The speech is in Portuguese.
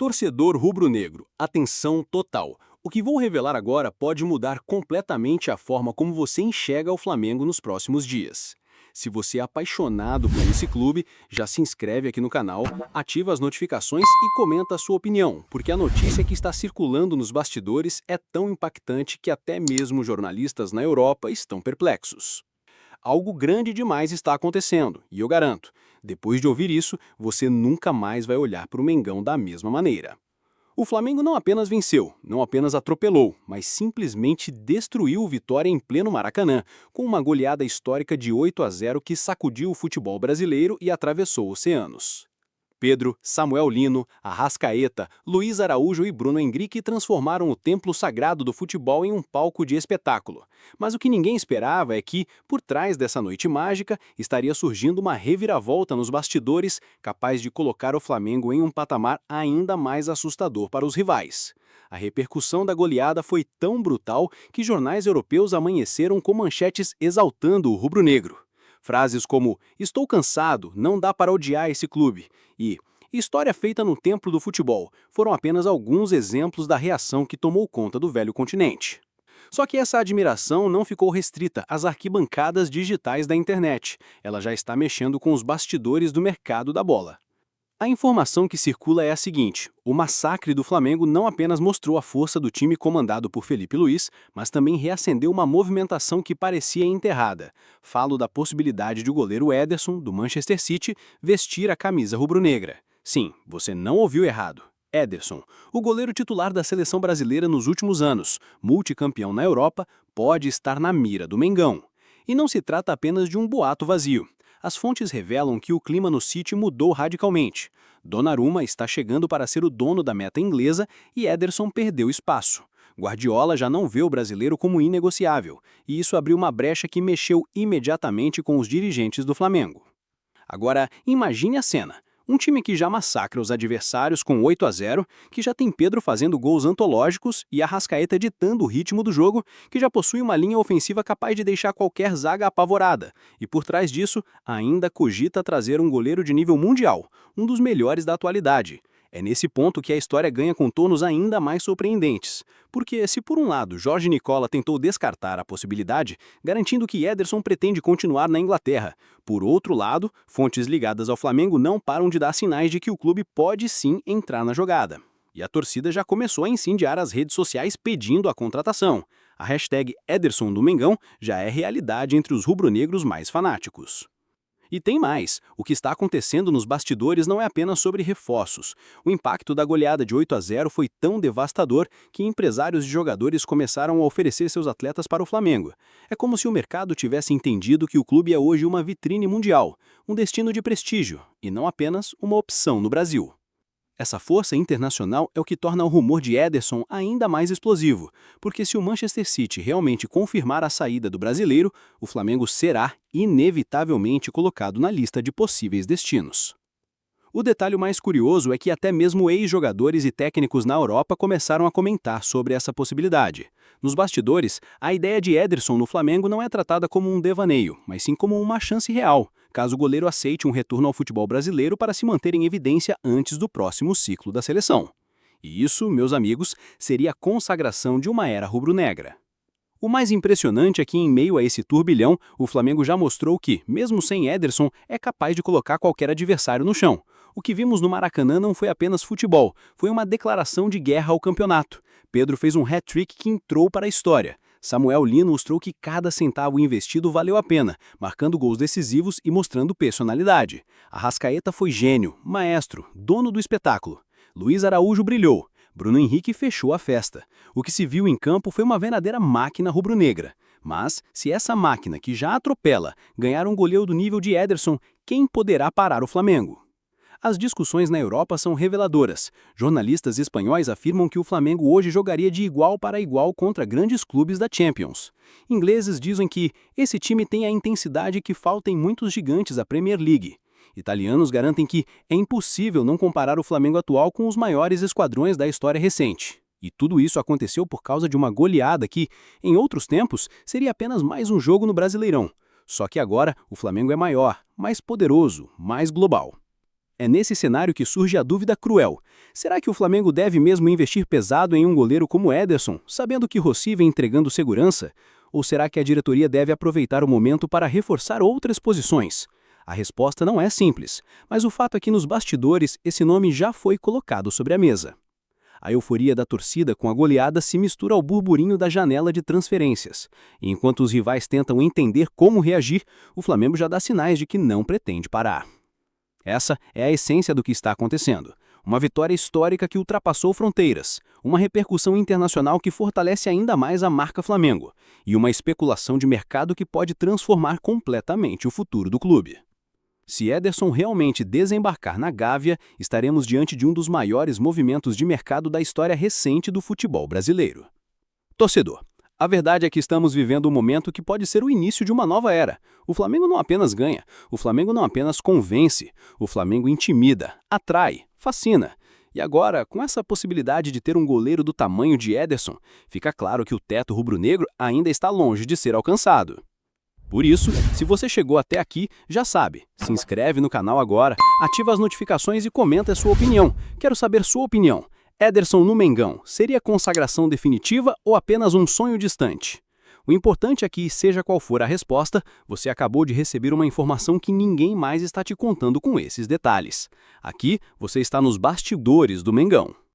Torcedor rubro-negro, atenção total. O que vou revelar agora pode mudar completamente a forma como você enxerga o Flamengo nos próximos dias. Se você é apaixonado por esse clube, já se inscreve aqui no canal, ativa as notificações e comenta a sua opinião, porque a notícia que está circulando nos bastidores é tão impactante que até mesmo jornalistas na Europa estão perplexos. Algo grande demais está acontecendo, e eu garanto, depois de ouvir isso, você nunca mais vai olhar para o Mengão da mesma maneira. O Flamengo não apenas venceu, não apenas atropelou, mas simplesmente destruiu o Vitória em pleno Maracanã, com uma goleada histórica de 8-0 que sacudiu o futebol brasileiro e atravessou oceanos. Pedro, Samuel Lino, Arrascaeta, Luiz Araújo e Bruno Henrique transformaram o templo sagrado do futebol em um palco de espetáculo. Mas o que ninguém esperava é que, por trás dessa noite mágica, estaria surgindo uma reviravolta nos bastidores capaz de colocar o Flamengo em um patamar ainda mais assustador para os rivais. A repercussão da goleada foi tão brutal que jornais europeus amanheceram com manchetes exaltando o rubro-negro. Frases como "estou cansado, não dá para odiar esse clube" e "história feita no templo do futebol" foram apenas alguns exemplos da reação que tomou conta do velho continente. Só que essa admiração não ficou restrita às arquibancadas digitais da internet. Ela já está mexendo com os bastidores do mercado da bola. A informação que circula é a seguinte: o massacre do Flamengo não apenas mostrou a força do time comandado por Felipe Luiz, mas também reacendeu uma movimentação que parecia enterrada. Falo da possibilidade de o goleiro Ederson, do Manchester City, vestir a camisa rubro-negra. Sim, você não ouviu errado. Ederson, o goleiro titular da seleção brasileira nos últimos anos, multicampeão na Europa, pode estar na mira do Mengão. E não se trata apenas de um boato vazio. As fontes revelam que o clima no City mudou radicalmente. Donnarumma está chegando para ser o dono da meta inglesa e Ederson perdeu espaço. Guardiola já não vê o brasileiro como inegociável, e isso abriu uma brecha que mexeu imediatamente com os dirigentes do Flamengo. Agora, imagine a cena. Um time que já massacra os adversários com 8-0, que já tem Pedro fazendo gols antológicos e Arrascaeta ditando o ritmo do jogo, que já possui uma linha ofensiva capaz de deixar qualquer zaga apavorada, e por trás disso, ainda cogita trazer um goleiro de nível mundial, um dos melhores da atualidade. É nesse ponto que a história ganha contornos ainda mais surpreendentes. Porque, se por um lado Jorge Nicola tentou descartar a possibilidade, garantindo que Ederson pretende continuar na Inglaterra, por outro lado, fontes ligadas ao Flamengo não param de dar sinais de que o clube pode sim entrar na jogada. E a torcida já começou a incendiar as redes sociais pedindo a contratação. A hashtag Ederson do Mengão já é realidade entre os rubro-negros mais fanáticos. E tem mais, o que está acontecendo nos bastidores não é apenas sobre reforços. O impacto da goleada de 8-0 foi tão devastador que empresários de jogadores começaram a oferecer seus atletas para o Flamengo. É como se o mercado tivesse entendido que o clube é hoje uma vitrine mundial, um destino de prestígio, e não apenas uma opção no Brasil. Essa força internacional é o que torna o rumor de Ederson ainda mais explosivo, porque se o Manchester City realmente confirmar a saída do brasileiro, o Flamengo será, inevitavelmente, colocado na lista de possíveis destinos. O detalhe mais curioso é que até mesmo ex-jogadores e técnicos na Europa começaram a comentar sobre essa possibilidade. Nos bastidores, a ideia de Ederson no Flamengo não é tratada como um devaneio, mas sim como uma chance real, caso o goleiro aceite um retorno ao futebol brasileiro para se manter em evidência antes do próximo ciclo da seleção. E isso, meus amigos, seria a consagração de uma era rubro-negra. O mais impressionante é que, em meio a esse turbilhão, o Flamengo já mostrou que, mesmo sem Ederson, é capaz de colocar qualquer adversário no chão. O que vimos no Maracanã não foi apenas futebol, foi uma declaração de guerra ao campeonato. Pedro fez um hat-trick que entrou para a história. Samuel Lino mostrou que cada centavo investido valeu a pena, marcando gols decisivos e mostrando personalidade. Arrascaeta foi gênio, maestro, dono do espetáculo. Luiz Araújo brilhou. Bruno Henrique fechou a festa. O que se viu em campo foi uma verdadeira máquina rubro-negra. Mas, se essa máquina, que já atropela, ganhar um goleiro do nível de Ederson, quem poderá parar o Flamengo? As discussões na Europa são reveladoras. Jornalistas espanhóis afirmam que o Flamengo hoje jogaria de igual para igual contra grandes clubes da Champions. Ingleses dizem que esse time tem a intensidade que falta em muitos gigantes da Premier League. Italianos garantem que é impossível não comparar o Flamengo atual com os maiores esquadrões da história recente. E tudo isso aconteceu por causa de uma goleada que, em outros tempos, seria apenas mais um jogo no Brasileirão. Só que agora o Flamengo é maior, mais poderoso, mais global. É nesse cenário que surge a dúvida cruel. Será que o Flamengo deve mesmo investir pesado em um goleiro como Ederson, sabendo que Rossi vem entregando segurança? Ou será que a diretoria deve aproveitar o momento para reforçar outras posições? A resposta não é simples, mas o fato é que nos bastidores esse nome já foi colocado sobre a mesa. A euforia da torcida com a goleada se mistura ao burburinho da janela de transferências. E enquanto os rivais tentam entender como reagir, o Flamengo já dá sinais de que não pretende parar. Essa é a essência do que está acontecendo. Uma vitória histórica que ultrapassou fronteiras, uma repercussão internacional que fortalece ainda mais a marca Flamengo, e uma especulação de mercado que pode transformar completamente o futuro do clube. Se Ederson realmente desembarcar na Gávea, estaremos diante de um dos maiores movimentos de mercado da história recente do futebol brasileiro. Torcedor, a verdade é que estamos vivendo um momento que pode ser o início de uma nova era. O Flamengo não apenas ganha, o Flamengo não apenas convence, o Flamengo intimida, atrai, fascina. E agora, com essa possibilidade de ter um goleiro do tamanho de Ederson, fica claro que o teto rubro-negro ainda está longe de ser alcançado. Por isso, se você chegou até aqui, já sabe, se inscreve no canal agora, ativa as notificações e comenta a sua opinião. Quero saber sua opinião. Ederson no Mengão seria consagração definitiva ou apenas um sonho distante? O importante é que, seja qual for a resposta, você acabou de receber uma informação que ninguém mais está te contando com esses detalhes. Aqui, você está nos bastidores do Mengão.